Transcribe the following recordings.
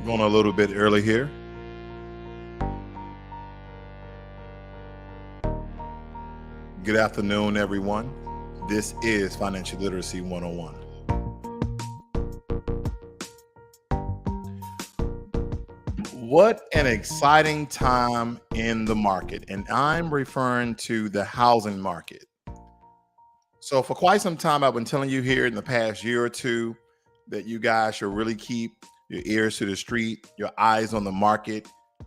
Going a little bit early here. Good afternoon, everyone. This is Financial Literacy 101. What an exciting time in the market, and I'm referring to the housing market. So for quite some time, I've been telling you here in the past year or two that you guys should really keep your ears to the street, your eyes on the market.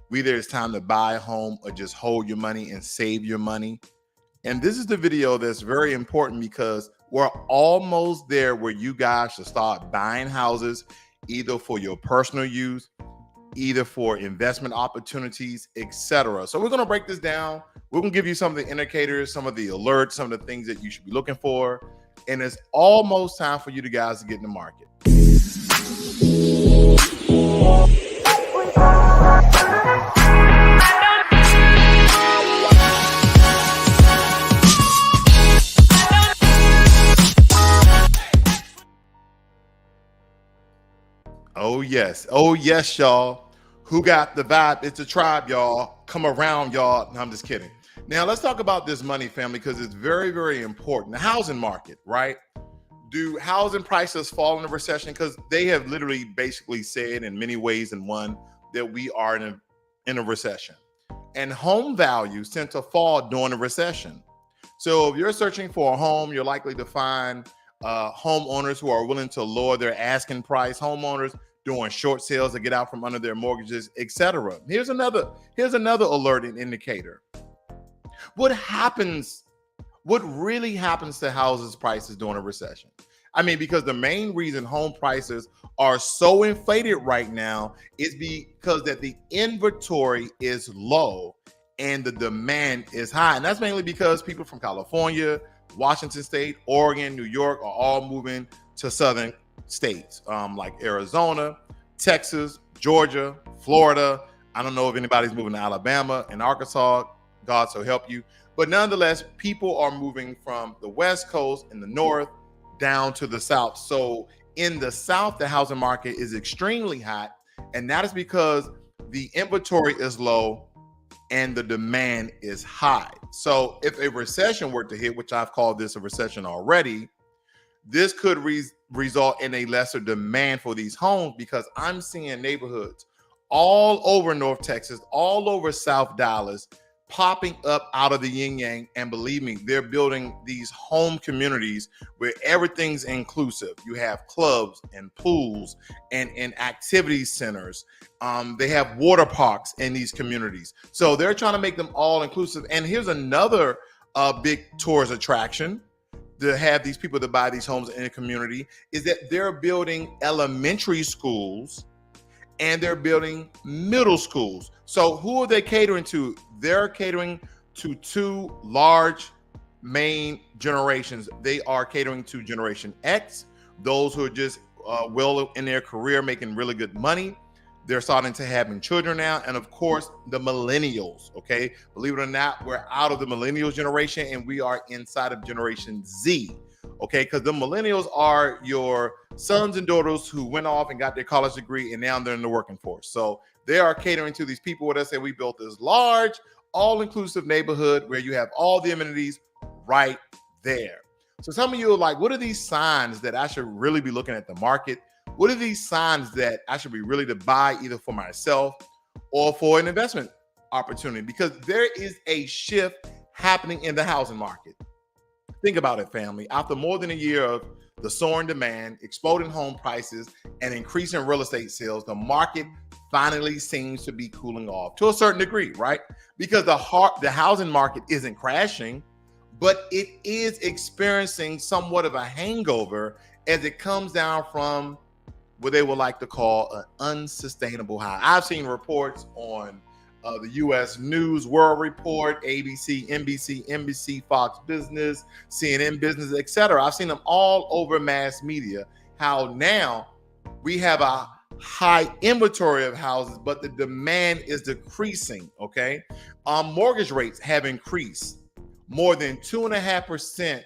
Whether it's time to buy a home or just hold your money and save your money. And this is the video that's very important because we're almost there where you guys should start buying houses, either for your personal use, either for investment opportunities, etc. So we're going to break this down. We're going to give you some of the indicators, some of the alerts, some of the things that you should be looking for. And it's almost time for you guys to get in the market. Oh yes, y'all. Who got the vibe? It's a tribe, y'all. Come around, y'all. No, I'm just kidding. Now let's talk about this money, family, because it's very, very important. The housing market, right? Do housing prices fall in a recession? Because they have literally basically said in many ways in one that we are in a recession. And home values tend to fall during a recession. So if you're searching for a home, you're likely to find homeowners who are willing to lower their asking price, homeowners doing short sales to get out from under their mortgages, etc. Here's another alerting indicator. What really happens to houses prices during a recession? I mean, because the main reason home prices are so inflated right now is because that the inventory is low and the demand is high. And that's mainly because people from California, Washington State, Oregon, New York are all moving to southern states like Arizona, Texas, Georgia, Florida. I don't know if anybody's moving to Alabama and Arkansas. God so help you. But nonetheless, people are moving from the West Coast and the North down to the South. So in the South, the housing market is extremely hot. And that is because the inventory is low and the demand is high. So if a recession were to hit, which I've called this a recession already, this could result in a lesser demand for these homes because I'm seeing neighborhoods all over North Texas, all over South Dallas, popping up out of the yin yang. And believe me, they're building these home communities where everything's inclusive. You have clubs and pools and activity centers. They have water parks in these communities. So they're trying to make them all inclusive. And here's another big tourist attraction to have these people to buy these homes in a community is that they're building elementary schools and they're building middle schools. So who are they catering to? They're catering to two large main generations. They are catering to Generation X, those who are just well in their career, making really good money. They're starting to having children now. And of course, the millennials, okay? Believe it or not, we're out of the millennials generation and we are inside of Generation Z, okay? Because the millennials are your sons and daughters who went off and got their college degree and now they're in the working force. So they are catering to these people where they say we built this large, all-inclusive neighborhood where you have all the amenities right there. So some of you are like, what are these signs that I should really be looking at the market? What are these signs that I should be really to buy either for myself or for an investment opportunity? Because there is a shift happening in the housing market. Think about it, family. After more than a year of the soaring demand, exploding home prices, and increasing real estate sales, the market finally seems to be cooling off to a certain degree, right? Because the housing market isn't crashing, but it is experiencing somewhat of a hangover as it comes down from what they would like to call an unsustainable high. I've seen reports on the U.S. News World Report, ABC, NBC, Fox Business, CNN Business, etc. I've seen them all over mass media, how now we have a high inventory of houses, but the demand is decreasing, okay? Mortgage rates have increased more than 2.5%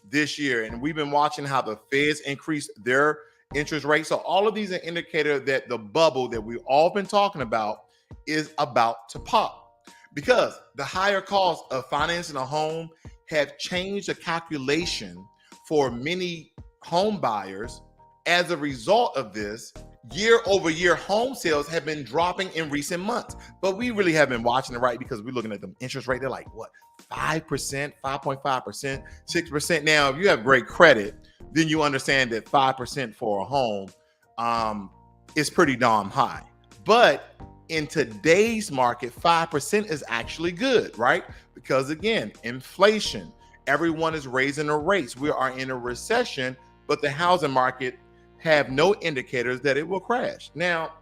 this year. And we've been watching how the Feds increase their interest rates. So all of these are indicators that the bubble that we've all been talking about is about to pop, because the higher cost of financing a home have changed the calculation for many home buyers. As a result of this, year over year home sales have been dropping in recent months. But we really have been watching it, right? Because we're looking at the interest rate. They're like, what, 5%, 5.5%, 6%. Now, if you have great credit, then you understand that 5% for a home is pretty darn high. But in today's market, 5% is actually good, right? Because again, inflation, everyone is raising their rates. We are in a recession, but the housing market have no indicators that it will crash. Now,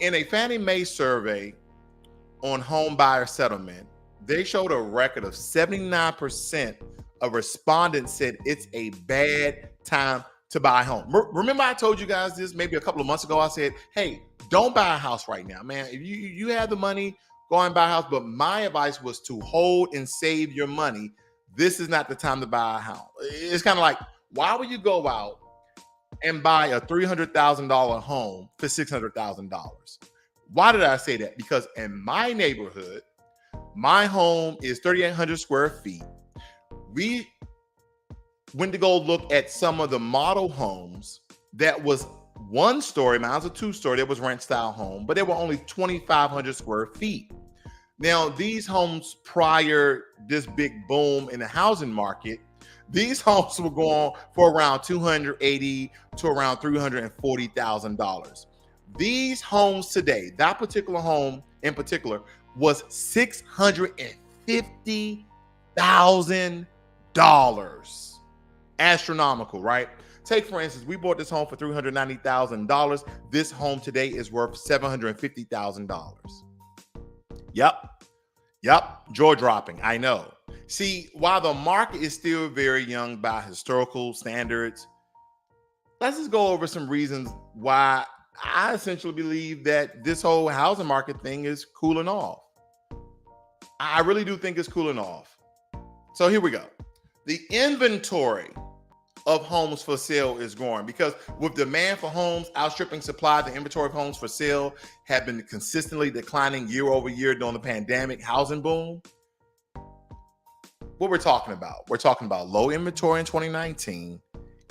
in a Fannie Mae survey on home buyer settlement, they showed a record of 79% of respondents said it's a bad time to buy a home. Remember I told you guys this maybe a couple of months ago. I said, hey, don't buy a house right now, man. If you have the money, go and buy a house. But my advice was to hold and save your money. This is not the time to buy a house. It's kind of like, why would you go out and buy a $300,000 home for $600,000? Why did I say that? Because in my neighborhood, my home is 3,800 square feet. We went to go look at some of the model homes that was one story. Mine was a two-story. That was rent style home, but they were only 2,500 square feet. Now, these homes prior this big boom in the housing market, these homes were going for around $280,000 to around $340,000. These homes today, that particular home in particular, was $650,000. Astronomical, right? Take, for instance, we bought this home for $390,000. This home today is worth $750,000. Yep. Jaw dropping. I know. See, while the market is still very young by historical standards, let's just go over some reasons why I essentially believe that this whole housing market thing is cooling off. I really do think it's cooling off. So here we go. The inventory of homes for sale is growing because with demand for homes outstripping supply, the inventory of homes for sale have been consistently declining year over year during the pandemic housing boom. What we're talking about low inventory in 2019,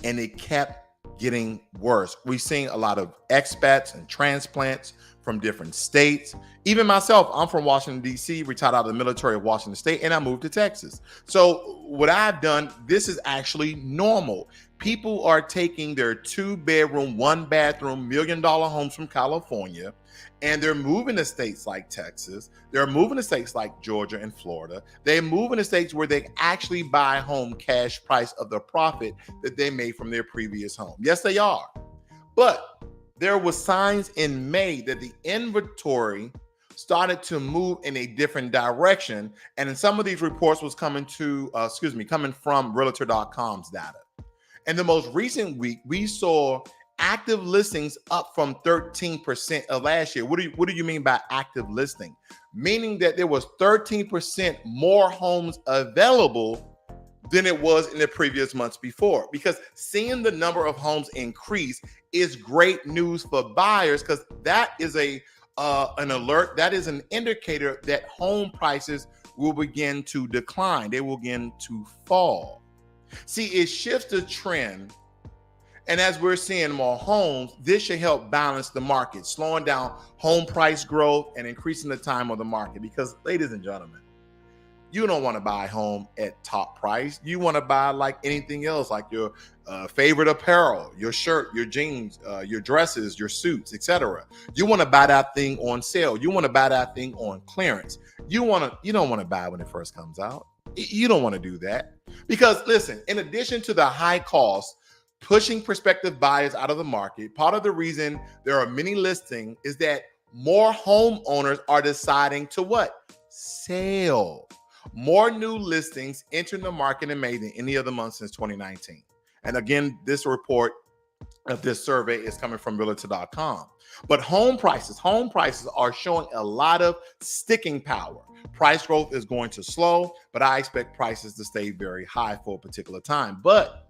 and it kept getting worse. We've seen a lot of expats and transplants from different states. Even myself, I'm from Washington, D.C., retired out of the military of Washington State, and I moved to Texas. So what I've done, this is actually normal. People are taking their 2-bedroom, 1-bathroom, $1 million homes from California, and they're moving to states like Texas. They're moving to states like Georgia and Florida. They're moving to states where they actually buy home cash price of the profit that they made from their previous home. Yes, they are. But there were signs in May that the inventory started to move in a different direction. And in some of these reports was coming from Realtor.com's data. In the most recent week, we saw active listings up from 13% of last year. What do you mean by active listing? Meaning that there was 13% more homes available than it was in the previous months before. Because seeing the number of homes increase is great news for buyers, because that is an alert, that is an indicator that home prices will begin to decline. They will begin to fall. See, it shifts the trend. And as we're seeing more homes, this should help balance the market, slowing down home price growth and increasing the time of the market. Because, ladies and gentlemen, you don't want to buy a home at top price. You want to buy like anything else, like your favorite apparel, your shirt, your jeans, your dresses, your suits, etc. You want to buy that thing on sale. You want to buy that thing on clearance. You don't want to buy when it first comes out. You don't want to do that. Because listen, in addition to the high cost pushing prospective buyers out of the market, part of the reason there are many listings is that more homeowners are deciding to what? Sell. More new listings entering the market in May than any other month since 2019. And again, this report of this survey is coming from Realtor.com. But home prices are showing a lot of sticking power. Price growth is going to slow, but I expect prices to stay very high for a particular time. But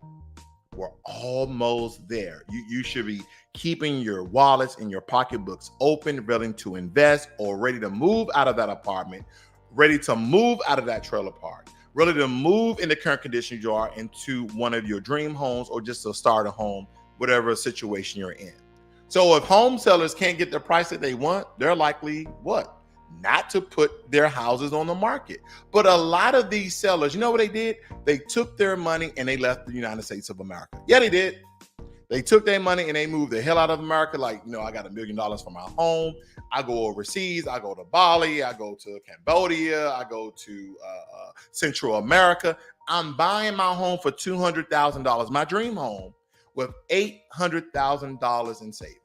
We're almost there. You should be keeping your wallets and your pocketbooks open, ready to invest or ready to move out of that apartment, ready to move out of that trailer park, ready to move in the current conditions you are into one of your dream homes or just to start a home, whatever situation you're in. So if home sellers can't get the price that they want, they're likely what? Not to put their houses on the market. But a lot of these sellers, you know what they did? They took their money and they left the United States of America. Yeah, they did. They took their money and they moved the hell out of America. Like, I got $1 million for my home. I go overseas. I go to Bali. I go to Cambodia. I go to Central America. I'm buying my home for $200,000, my dream home, with $800,000 in savings.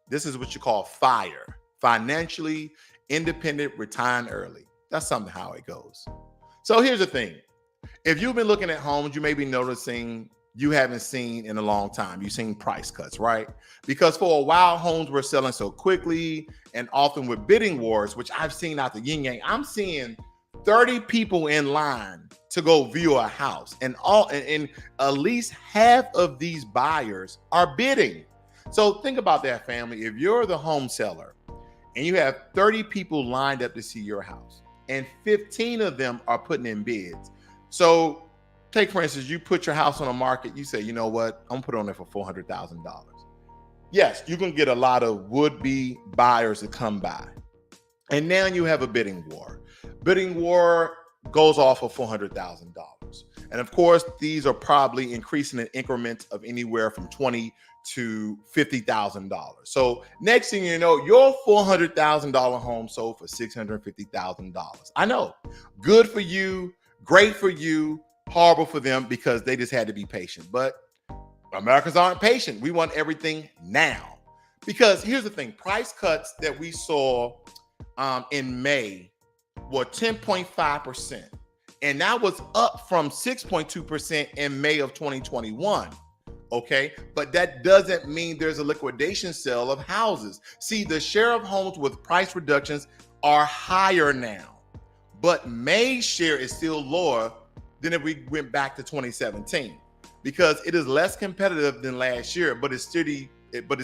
This is what you call FIRE, financially independent, retiring early. That's something how it goes. So here's the thing. If you've been looking at homes, you may be noticing you haven't seen in a long time. You've seen price cuts, right? Because for a while, homes were selling so quickly and often with bidding wars, which I've seen out the yin yang. I'm seeing 30 people in line to go view a house, and at least half of these buyers are bidding. So think about that, family. If you're the home seller and you have 30 people lined up to see your house and 15 of them are putting in bids. So take, for instance, you put your house on the market. You say, you know what? I'm going to put it on there for $400,000. Yes, you can get a lot of would-be buyers to come by. And now you have a bidding war. Bidding war goes off of $400,000. And of course, these are probably increasing in increments of anywhere from $20,000 to $50,000. So next thing you know, your $400,000 home sold for $650,000. I know, good for you, great for you, horrible for them because they just had to be patient. But Americans aren't patient. We want everything now. Because here's the thing, price cuts that we saw in May were 10.5%. And that was up from 6.2% in May of 2021. Okay, but that doesn't mean there's a liquidation sale of houses. See, the share of homes with price reductions are higher now, but May's share is still lower than if we went back to 2017 because it is less competitive than last year, but it's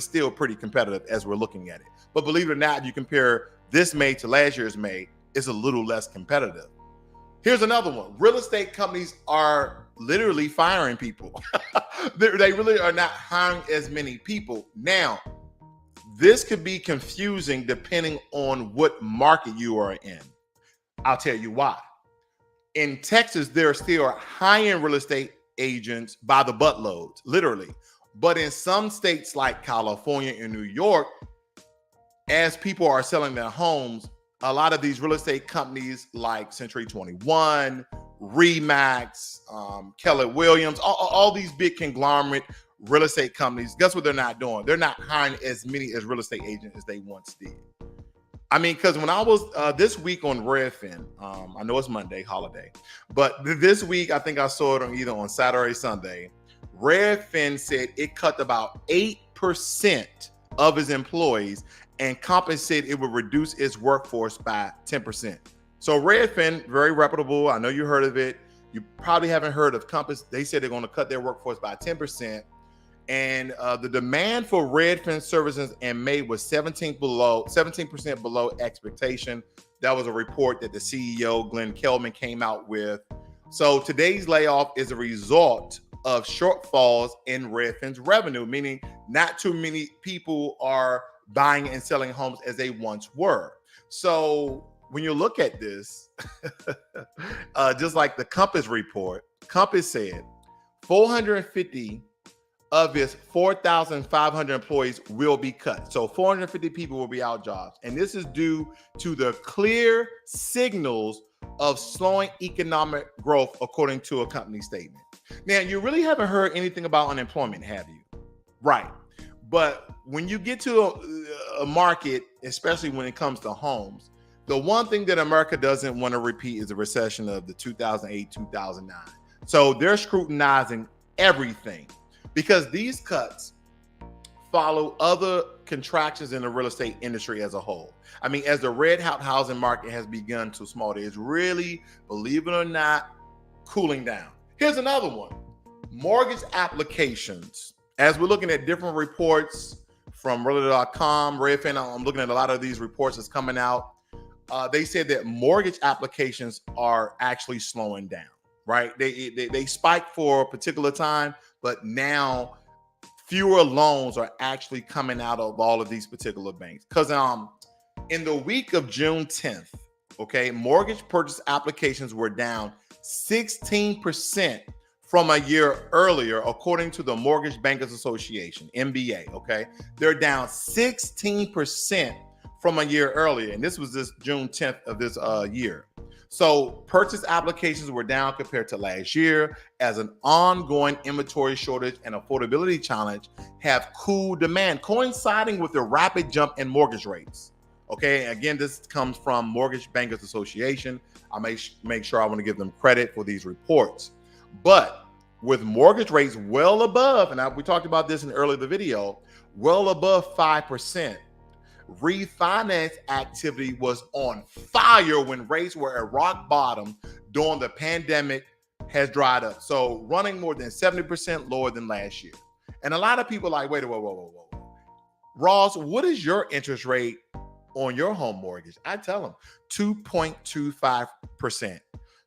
still pretty competitive as we're looking at it. But believe it or not, if you compare this May to last year's May, it's a little less competitive. Here's another one. Real estate companies are literally firing people. They really are not hiring as many people. Now, this could be confusing depending on what market you are in. I'll tell you why. In Texas, there still are high-end real estate agents by the buttloads, literally. But in some states like California and New York, as people are selling their homes, a lot of these real estate companies like Century 21, Remax, Keller Williams, all these big conglomerate real estate companies, guess what they're not doing? They're not hiring as many as real estate agents as they once did. I mean, because when I was this week on Redfin, I know it's Monday, holiday, but this week, I think I saw it on either on Saturday or Sunday, Redfin said it cut about 8% of its employees and compensated it would reduce its workforce by 10%. So Redfin, very reputable. I know you heard of it. You probably haven't heard of Compass. They said they're going to cut their workforce by 10%. And the demand for Redfin services in May was 17% below expectation. That was a report that the CEO, Glenn Kelman, came out with. So today's layoff is a result of shortfalls in Redfin's revenue, meaning not too many people are buying and selling homes as they once were. So when you look at this, just like the Compass report, Compass said 450 of its 4,500 employees will be cut. So 450 people will be out jobs. And this is due to the clear signals of slowing economic growth, according to a company statement. Now, you really haven't heard anything about unemployment, have you? Right. But when you get to a market, especially when it comes to homes, the one thing that America doesn't want to repeat is a recession of the 2008, 2009. So they're scrutinizing everything because these cuts follow other contractions in the real estate industry as a whole. I mean, as the red hot housing market has begun to small, it's really, believe it or not, cooling down. Here's another one. Mortgage applications, as we're looking at different reports from Realtor.com, Redfin, I'm looking at a lot of these reports that's coming out. They said that mortgage applications are actually slowing down, right? They spiked for a particular time, but now fewer loans are actually coming out of all of these particular banks. Because in the week of June 10th, okay, mortgage purchase applications were down 16% from a year earlier, according to the Mortgage Bankers Association, MBA, okay? They're down 16% from a year earlier, and this was this June 10th of this year. So purchase applications were down compared to last year as an ongoing inventory shortage and affordability challenge have cooled demand, coinciding with the rapid jump in mortgage rates. Okay, again, this comes from Mortgage Bankers Association. I make sure I want to give them credit for these reports. But with mortgage rates well above, and we talked about this in earlier the video, well above 5%, refinance activity was on fire when rates were at rock bottom during the pandemic has dried up. So running more than 70% lower than last year. And a lot of people are like, wait, whoa. Ross, what is your interest rate on your home mortgage? I tell them 2.25%.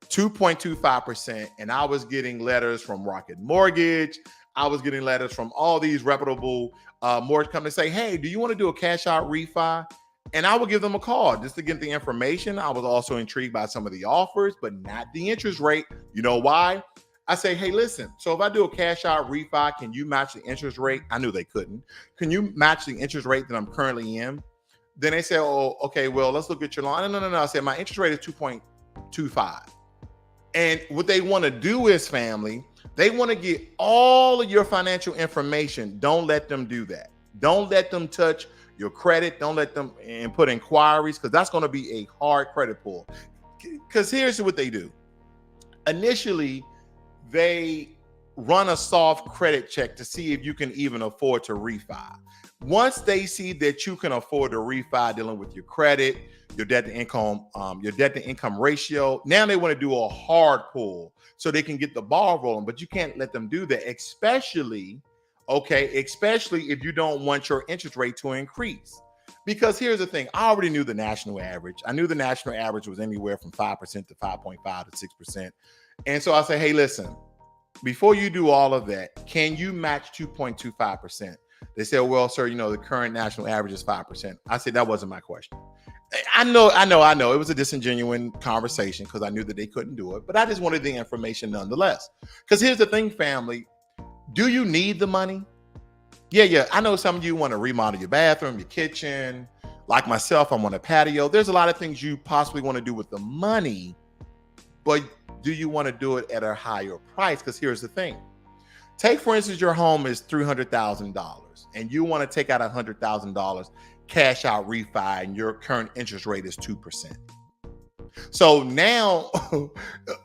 2.25%. And I was getting letters from Rocket Mortgage. I was getting letters from all these reputable mortgage companies say, hey, do you want to do a cash out refi? And I would give them a call just to get the information. I was also intrigued by some of the offers, but not the interest rate. You know why? I say, hey, listen, so if I do a cash out refi, can you match the interest rate? I knew they couldn't. Can you match the interest rate that I'm currently in? Then they say, oh, okay, well, let's look at your loan. No. I said, my interest rate is 2.25. And what they want to do is, family, they want to get all of your financial information. Don't let them do that. Don't let them touch your credit. Don't let them put inquiries, because that's going to be a hard credit pull. Because here's what they do. Initially, they run a soft credit check to see if you can even afford to refi. Once they see that you can afford to refi, dealing with your credit, your debt to income ratio, now they want to do a hard pull so they can get the ball rolling. But you can't let them do that, especially if you don't want your interest rate to increase. Because here's the thing, I already knew the national average. I knew the national average was anywhere from 5% to 5.5 to 6%. And so I say, hey, listen, before you do all of that, can you match 2.25%? They said, well, sir, the current national average is 5%. I said, that wasn't my question. I know. It was a disingenuous conversation because I knew that they couldn't do it, but I just wanted the information nonetheless. Because here's the thing, family. Do you need the money? Yeah. I know some of you want to remodel your bathroom, your kitchen. Like myself, I'm on a patio. There's a lot of things you possibly want to do with the money, but do you want to do it at a higher price? Because here's the thing. Take, for instance, your home is $300,000 and you want to take out $100,000 cash out refi and your current interest rate is 2%. So now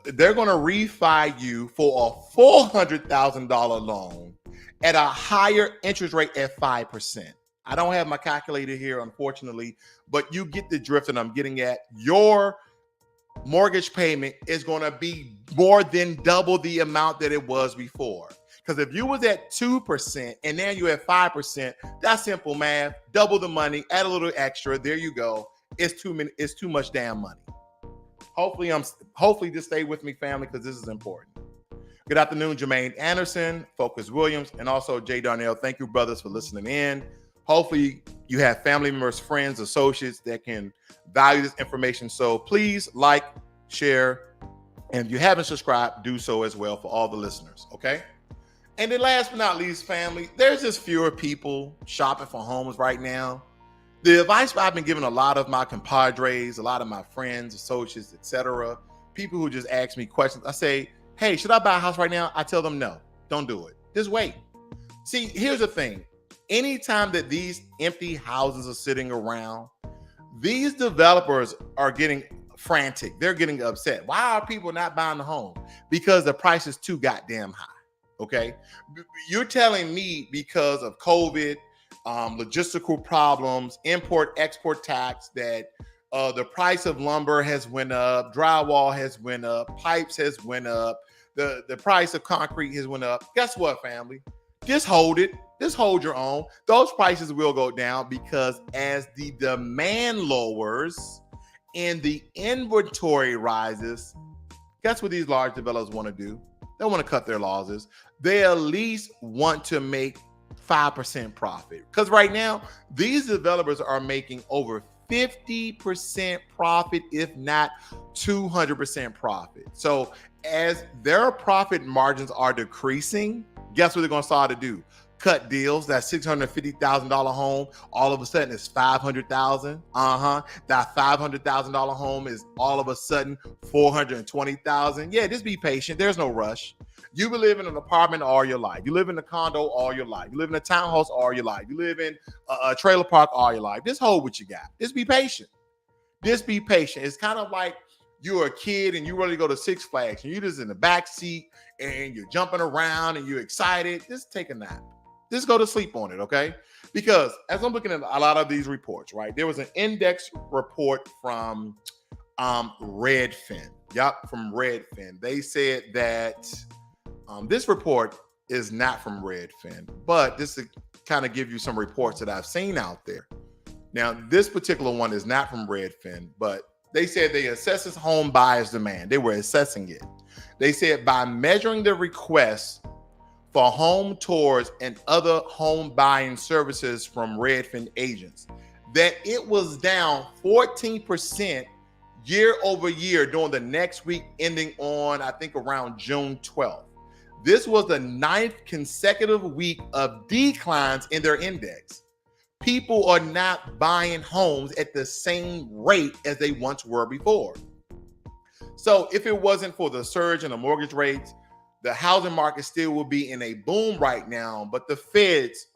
they're going to refi you for a $400,000 loan at a higher interest rate at 5%. I don't have my calculator here, unfortunately, but you get the drift that I'm getting at. Your mortgage payment is going to be more than double the amount that it was before. Because if you was at 2% and now you're at 5%, that's simple math. Double the money, add a little extra. There you go. It's too much damn money. Hopefully just stay with me, family, because this is important. Good afternoon, Jermaine Anderson, Focus Williams, and also Jay Darnell. Thank you, brothers, for listening in. Hopefully you have family members, friends, associates that can value this information. So please like, share, and if you haven't subscribed, do so as well for all the listeners, okay? And then last but not least, family, there's just fewer people shopping for homes right now. The advice I've been giving a lot of my compadres, a lot of my friends, associates, etc., people who just ask me questions, I say, hey, should I buy a house right now? I tell them no, don't do it. Just wait. See, here's the thing. Anytime that these empty houses are sitting around, these developers are getting frantic. They're getting upset. Why are people not buying the home? Because the price is too goddamn high. Okay. You're telling me because of COVID, logistical problems, import, export tax, that the price of lumber has went up, drywall has went up, pipes has went up, the price of concrete has went up. Guess what, family? Just hold it. Just hold your own. Those prices will go down because as the demand lowers and the inventory rises, guess what these large developers want to do? They want to cut their losses. They at least want to make 5% profit. Because right now, these developers are making over 50% profit, if not 200% profit. So as their profit margins are decreasing, guess what they're going to start to do? Cut deals. That $650,000 home, all of a sudden is $500,000. That $500,000 home is all of a sudden $420,000. Yeah, just be patient. There's no rush. You will live in an apartment all your life. You live in a condo all your life. You live in a townhouse all your life. You live in a trailer park all your life. Just hold what you got. Just be patient. Just be patient. It's kind of like you're a kid and you ready to go to Six Flags and you're just in the back seat and you're jumping around and you're excited. Just take a nap. Just go to sleep on it, okay? Because as I'm looking at a lot of these reports, right, there was an index report from Redfin. Yup, from Redfin. They said that this report is not from Redfin, but this to kind of give you some reports that I've seen out there. Now, this particular one is not from Redfin, but they said they assesses home buyers demand. They were assessing it. They said by measuring the requests for home tours and other home buying services from Redfin agents, that it was down 14% year over year during the next week ending on, I think, around June 12th. This was the 9th consecutive week of declines in their index. People are not buying homes at the same rate as they once were before. So if it wasn't for the surge in the mortgage rates, the housing market still will be in a boom right now, but the Feds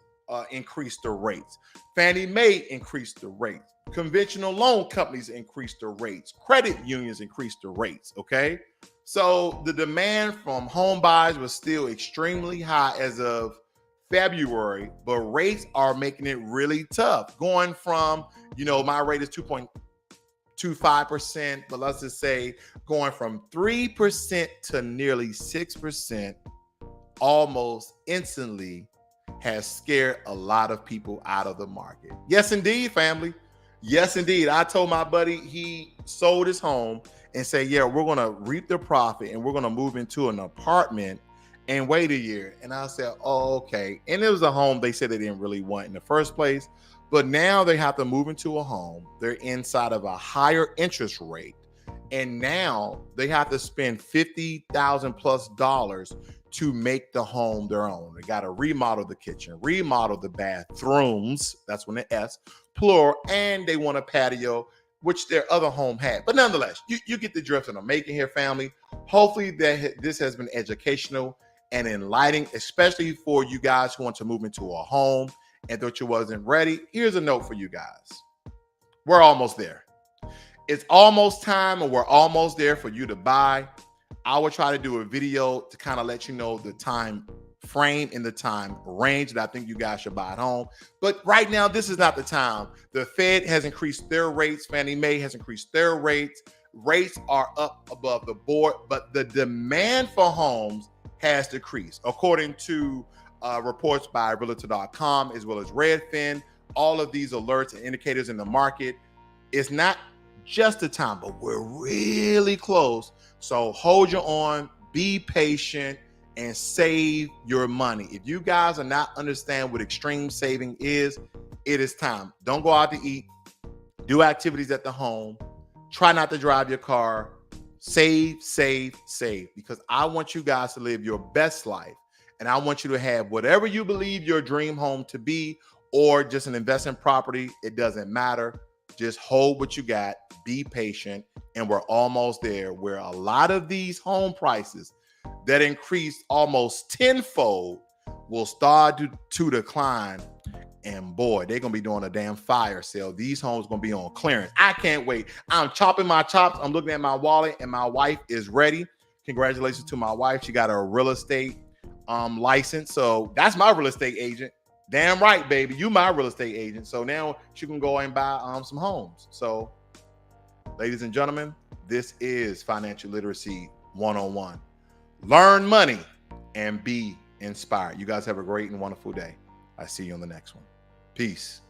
increased the rates. Fannie Mae increased the rates. Conventional loan companies increased the rates. Credit unions increased the rates, okay? So the demand from home buyers was still extremely high as of February, but rates are making it really tough. Going from, my rate is 2.25%, but let's just say going from 3% to nearly 6% almost instantly has scared a lot of people out of the market. Yes, indeed, family. Yes, indeed. I told my buddy he sold his home and said, yeah, we're going to reap the profit and we're going to move into an apartment and wait a year. And I said, oh, okay. And it was a home they said they didn't really want in the first place. But now they have to move into a home. They're inside of a higher interest rate. And now they have to spend $50,000 plus to make the home their own. They got to remodel the kitchen, remodel the bathrooms. That's when the S, plural. And they want a patio, which their other home had. But nonetheless, you get the drift that I'm making here, family. Hopefully this has been educational and enlightening, especially for you guys who want to move into a home and thought you wasn't ready. Here's a note for you guys. We're almost there. It's almost time, and we're almost there for you to buy. I will try to do a video to kind of let you know the time frame and the time range that I think you guys should buy at home. But right now, this is not the time. The Fed has increased their rates. Fannie Mae has increased their rates. Rates are up above the board, but the demand for homes has decreased. According to reports by Realtor.com as well as Redfin, all of these alerts and indicators in the market, it's not just the time, but we're really close. So hold your on, be patient, and save your money. If you guys are not understand what extreme saving is, it is time. Don't go out to eat. Do activities at the home. Try not to drive your car. Save, save, save. Because I want you guys to live your best life. And I want you to have whatever you believe your dream home to be, or just an investment property. It doesn't matter. Just hold what you got. Be patient. And we're almost there, where a lot of these home prices that increased almost tenfold will start to decline. And boy, they're going to be doing a damn fire sale. These homes going to be on clearance. I can't wait. I'm chopping my chops. I'm looking at my wallet, and my wife is ready. Congratulations to my wife. She got a real estate license. So that's my real estate agent. Damn right, baby. You my real estate agent. So now she can go and buy some homes. So ladies and gentlemen, this is Financial Literacy 101. learn money, and be inspired. You guys have a great and wonderful day. I see you on the next one. Peace.